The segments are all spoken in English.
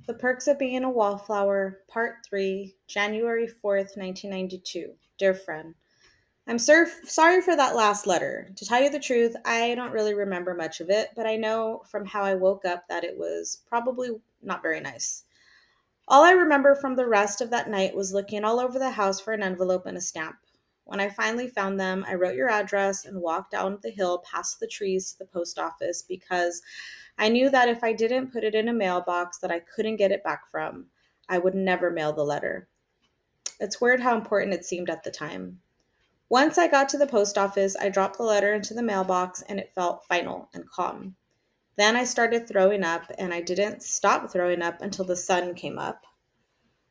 The Perks of Being a Wallflower, Part 3, January 4th, 1992. Dear friend, I'm sorry for that last letter. To tell you the truth, I don't really remember much of it, but I know from how I woke up that it was probably not very nice. All I remember from the rest of that night was looking all over the house for an envelope and a stamp. When I finally found them, I wrote your address and walked down the hill past the trees to the post office because I knew that if I didn't put it in a mailbox that I couldn't get it back from, I would never mail the letter. It's weird how important it seemed at the time. Once I got to the post office, I dropped the letter into the mailbox and it felt final and calm. Then I started throwing up, and I didn't stop throwing up until the sun came up.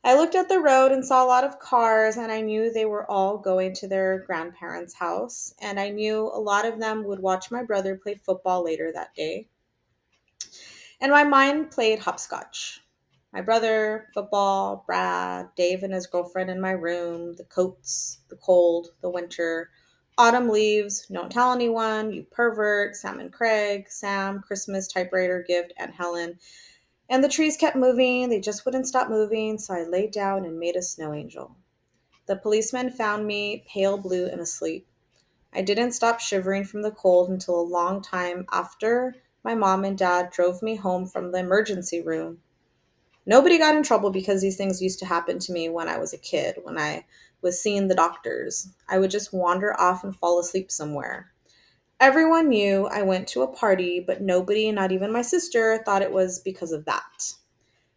I looked at the road and saw a lot of cars, and I knew they were all going to their grandparents' house, and I knew a lot of them would watch my brother play football later that day. And my mind played hopscotch. My brother, football, Brad, Dave and his girlfriend in my room, the coats, the cold, the winter, autumn leaves, don't tell anyone, you pervert, Sam and Craig, Sam, Christmas, typewriter gift, and Helen. And the trees kept moving, they just wouldn't stop moving, so I laid down and made a snow angel. The policeman found me pale blue and asleep. I didn't stop shivering from the cold until a long time after my mom and dad drove me home from the emergency room. Nobody got in trouble because these things used to happen to me when I was a kid, when I was seeing the doctors. I would just wander off and fall asleep somewhere. Everyone knew I went to a party, but nobody, not even my sister, thought it was because of that.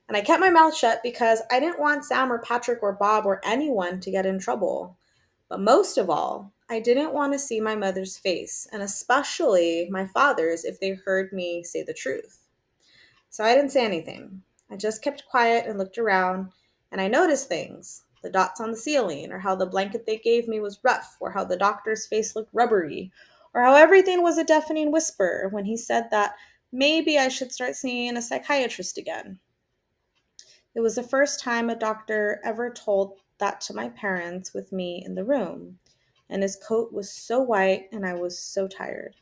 And I kept my mouth shut because I didn't want Sam or Patrick or Bob or anyone to get in trouble. But most of all, I didn't want to see my mother's face, and especially my father's if they heard me say the truth. So I didn't say anything. I just kept quiet and looked around, and I noticed things, the dots on the ceiling, or how the blanket they gave me was rough, or how the doctor's face looked rubbery, or how everything was a deafening whisper when he said that maybe I should start seeing a psychiatrist again. It was the first time a doctor ever told that to my parents with me in the room, and his coat was so white and I was so tired.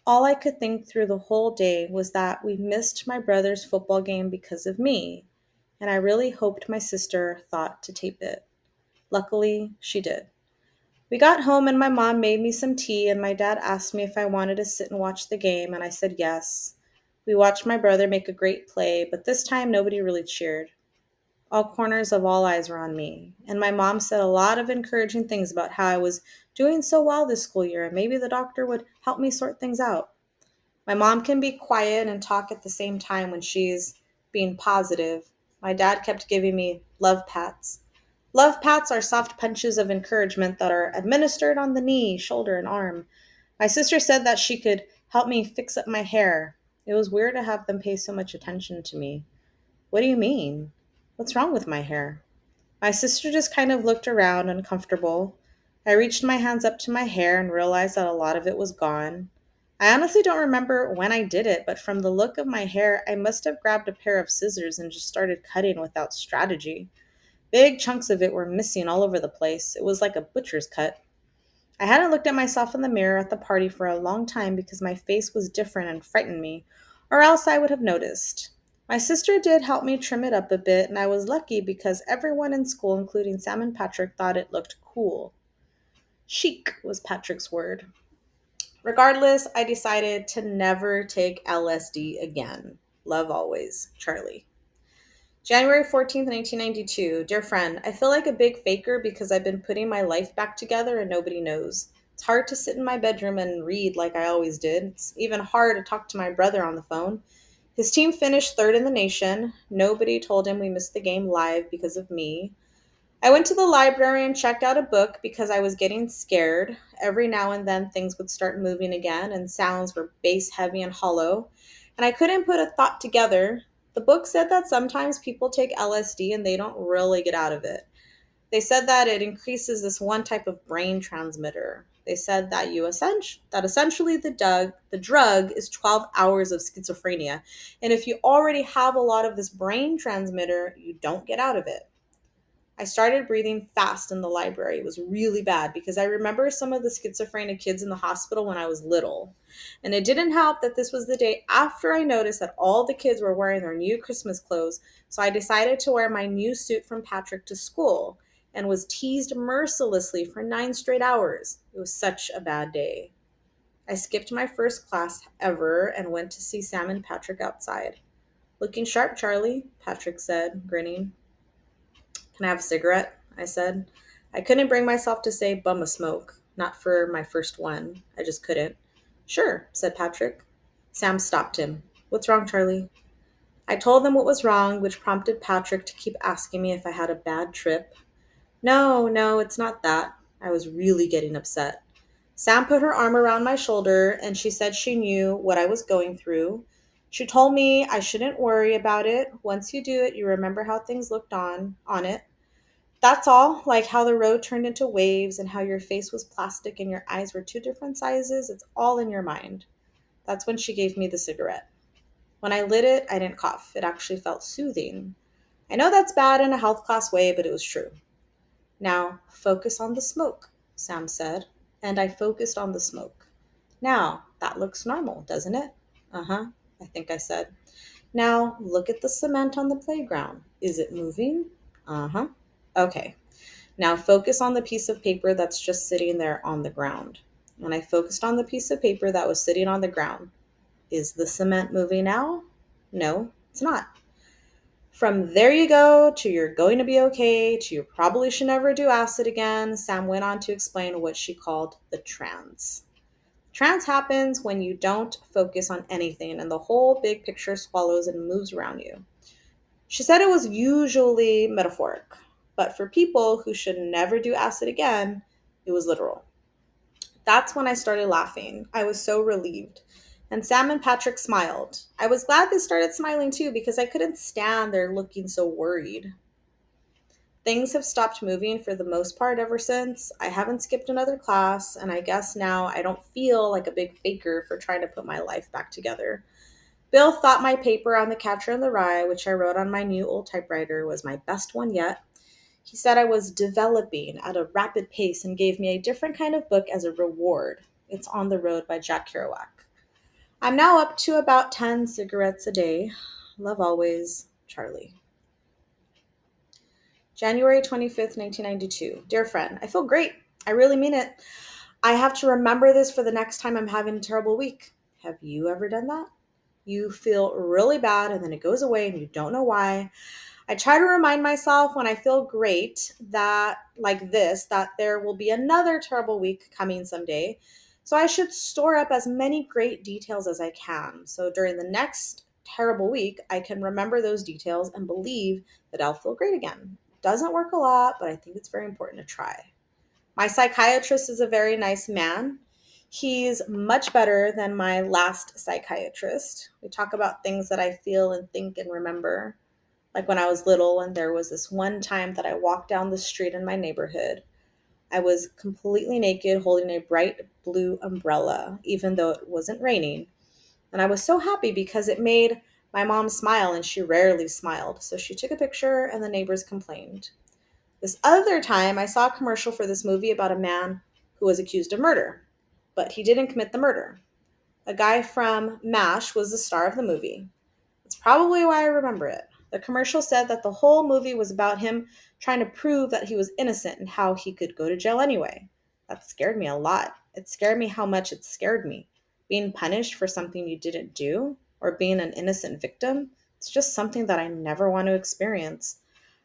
All I could think through the whole day was that we missed my brother's football game because of me, and I really hoped my sister thought to tape it. Luckily, she did. We got home and my mom made me some tea, and my dad asked me if I wanted to sit and watch the game, and I said yes. We watched my brother make a great play, but this time nobody really cheered. All corners of all eyes were on me, and my mom said a lot of encouraging things about how I was doing so well this school year, and maybe the doctor would help me sort things out. My mom can be quiet and talk at the same time when she's being positive. My dad kept giving me love pats. Love pats are soft punches of encouragement that are administered on the knee, shoulder, and arm. My sister said that she could help me fix up my hair. It was weird to have them pay so much attention to me. What do you mean? What's wrong with my hair? My sister just kind of looked around, uncomfortable. I reached my hands up to my hair and realized that a lot of it was gone. I honestly don't remember when I did it, but from the look of my hair, I must have grabbed a pair of scissors and just started cutting without strategy. Big chunks of it were missing all over the place. It was like a butcher's cut. I hadn't looked at myself in the mirror at the party for a long time because my face was different and frightened me, or else I would have noticed. My sister did help me trim it up a bit, and I was lucky because everyone in school, including Sam and Patrick, thought it looked cool. Chic was Patrick's word. Regardless, I decided to never take LSD again. Love always, Charlie. January 14th, 1992. Dear friend, I feel like a big faker because I've been putting my life back together and nobody knows. It's hard to sit in my bedroom and read like I always did. It's even hard to talk to my brother on the phone. His team finished third in the nation. Nobody told him we missed the game live because of me. I went to the library and checked out a book because I was getting scared. Every now and then things would start moving again and sounds were bass heavy and hollow, and I couldn't put a thought together. The book said that sometimes people take LSD and they don't really get out of it. They said that it increases this one type of brain transmitter. They said that essentially the drug is 12 hours of schizophrenia, and if you already have a lot of this brain transmitter, you don't get out of it. I started breathing fast in the library. It was really bad because I remember some of the schizophrenic kids in the hospital when I was little. And it didn't help that this was the day after I noticed that all the kids were wearing their new Christmas clothes. So I decided to wear my new suit from Patrick to school and was teased mercilessly for 9 straight hours. It was such a bad day. I skipped my first class ever and went to see Sam and Patrick outside. Looking sharp, Charlie, Patrick said, grinning. Can I have a cigarette? I said. I couldn't bring myself to say bum a smoke. Not for my first one. I just couldn't. Sure, said Patrick. Sam stopped him. What's wrong, Charlie? I told them what was wrong, which prompted Patrick to keep asking me if I had a bad trip. No, no, it's not that. I was really getting upset. Sam put her arm around my shoulder and she said she knew what I was going through. She told me I shouldn't worry about it. Once you do it, you remember how things looked on it. That's all, like how the road turned into waves and how your face was plastic and your eyes were two different sizes. It's all in your mind. That's when she gave me the cigarette. When I lit it, I didn't cough. It actually felt soothing. I know that's bad in a health class way, but it was true. Now, focus on the smoke, Sam said, and I focused on the smoke. Now, that looks normal, doesn't it? Uh huh, I think I said. Now, look at the cement on the playground. Is it moving? Uh huh. Okay. Now focus on the piece of paper that's just sitting there on the ground. When I focused on the piece of paper that was sitting on the ground, is the cement moving now? No, it's not. From there you go to you're going to be okay to you probably should never do acid again, Sam went on to explain what she called the trance. Trance happens when you don't focus on anything and the whole big picture swallows and moves around you. She said it was usually metaphoric, but for people who should never do acid again, it was literal. That's when I started laughing. I was so relieved. And Sam and Patrick smiled. I was glad they started smiling too because I couldn't stand their looking so worried. Things have stopped moving for the most part ever since. I haven't skipped another class, and I guess now I don't feel like a big faker for trying to put my life back together. Bill thought my paper on the Catcher in the Rye, which I wrote on my new old typewriter, was my best one yet. He said I was developing at a rapid pace and gave me a different kind of book as a reward. It's On the Road by Jack Kerouac. I'm now up to about 10 cigarettes a day. Love always, Charlie. January 25th, 1992. Dear friend, I feel great. I really mean it. I have to remember this for the next time I'm having a terrible week. Have you ever done that? You feel really bad and then it goes away and you don't know why. I try to remind myself when I feel great that, like this, that there will be another terrible week coming someday. So I should store up as many great details as I can. So during the next terrible week, I can remember those details and believe that I'll feel great again. Doesn't work a lot, but I think it's very important to try. My psychiatrist is a very nice man. He's much better than my last psychiatrist. We talk about things that I feel and think and remember. Like when I was little, and there was this one time that I walked down the street in my neighborhood. I was completely naked, holding a bright blue umbrella, even though it wasn't raining. And I was so happy because it made my mom smile, and she rarely smiled. So she took a picture, and the neighbors complained. This other time, I saw a commercial for this movie about a man who was accused of murder, but he didn't commit the murder. A guy from MASH was the star of the movie. That's probably why I remember it. The commercial said that the whole movie was about him trying to prove that he was innocent and how he could go to jail anyway. That scared me a lot. It scared me how much it scared me. Being punished for something you didn't do or being an innocent victim, it's just something that I never want to experience.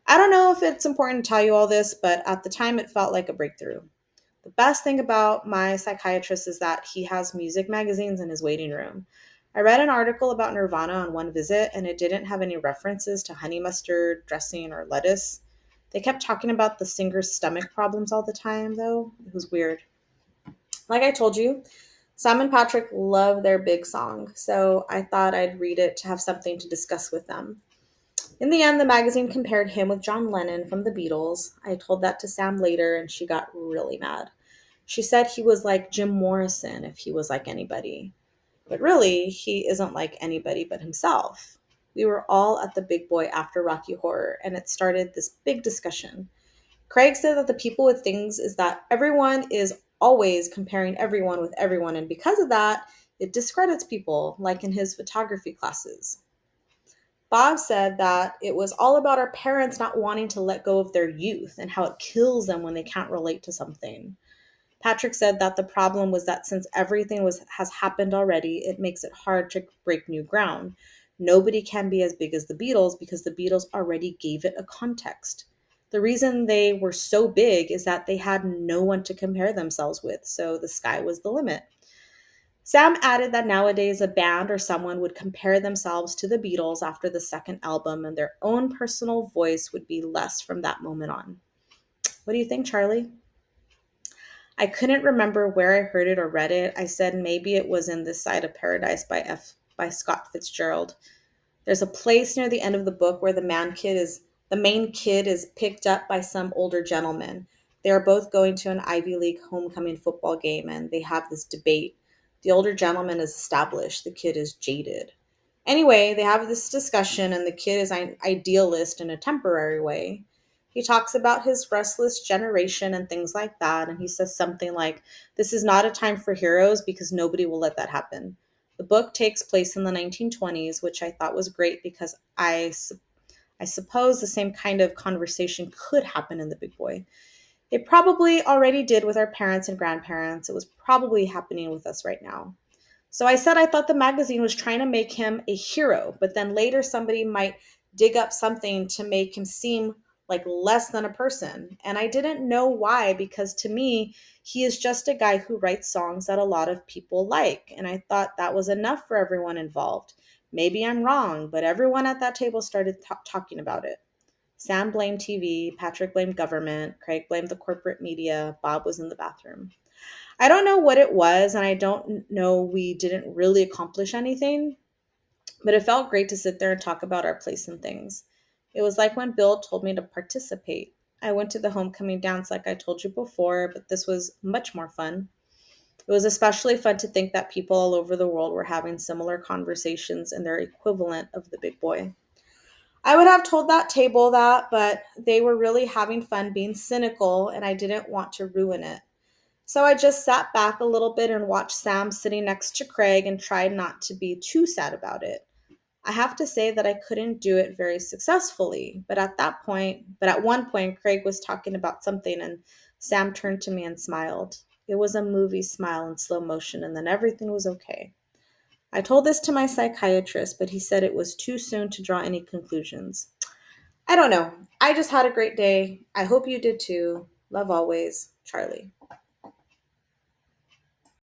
I don't know if it's important to tell you all this, but at the time it felt like a breakthrough. The best thing about my psychiatrist is that he has music magazines in his waiting room. I read an article about Nirvana on one visit, and it didn't have any references to honey mustard, dressing, or lettuce. They kept talking about the singer's stomach problems all the time, though. It was weird. Like I told you, Sam and Patrick love their big song, so I thought I'd read it to have something to discuss with them. In the end, the magazine compared him with John Lennon from the Beatles. I told that to Sam later, and she got really mad. She said he was like Jim Morrison if he was like anybody. But really, he isn't like anybody but himself. We were all at the Big Boy after Rocky Horror, and it started this big discussion. Craig said that the people with things is that everyone is always comparing everyone with everyone, and because of that, it discredits people, like in his photography classes. Bob said that it was all about our parents not wanting to let go of their youth and how it kills them when they can't relate to something. Patrick said that the problem was that since everything has happened already, it makes it hard to break new ground. Nobody can be as big as the Beatles because the Beatles already gave it a context. The reason they were so big is that they had no one to compare themselves with, so the sky was the limit. Sam added that nowadays a band or someone would compare themselves to the Beatles after the second album and their own personal voice would be less from that moment on. What do you think, Charlie? I couldn't remember where I heard it or read it. I said maybe it was in This Side of Paradise by Scott Fitzgerald. There's a place near the end of the book where the main kid is picked up by some older gentleman. They are both going to an Ivy League homecoming football game and they have this debate. The older gentleman is established, the kid is jaded. Anyway, they have this discussion and the kid is an idealist in a temporary way. He talks about his restless generation and things like that, and he says something like, "This is not a time for heroes because nobody will let that happen." The book takes place in the 1920s, which I thought was great because I suppose the same kind of conversation could happen in the big boy. It probably already did with our parents and grandparents. It was probably happening with us right now. So I said I thought the magazine was trying to make him a hero, but then later somebody might dig up something to make him seem like less than a person. And I didn't know why, because to me, he is just a guy who writes songs that a lot of people like. And I thought that was enough for everyone involved. Maybe I'm wrong, but everyone at that table started talking about it. Sam blamed TV, Patrick blamed government, Craig blamed the corporate media, Bob was in the bathroom. I don't know what it was, and I don't know we didn't really accomplish anything, but it felt great to sit there and talk about our place and things. It was like when Bill told me to participate. I went to the homecoming dance like I told you before, but this was much more fun. It was especially fun to think that people all over the world were having similar conversations in their equivalent of the big boy. I would have told that table that, but they were really having fun being cynical, and I didn't want to ruin it. So I just sat back a little bit and watched Sam sitting next to Craig and tried not to be too sad about it. I have to say that I couldn't do it very successfully, but at one point, Craig was talking about something and Sam turned to me and smiled. It was a movie smile in slow motion, and then everything was okay. I told this to my psychiatrist, but he said it was too soon to draw any conclusions. I don't know. I just had a great day. I hope you did too. Love always, Charlie.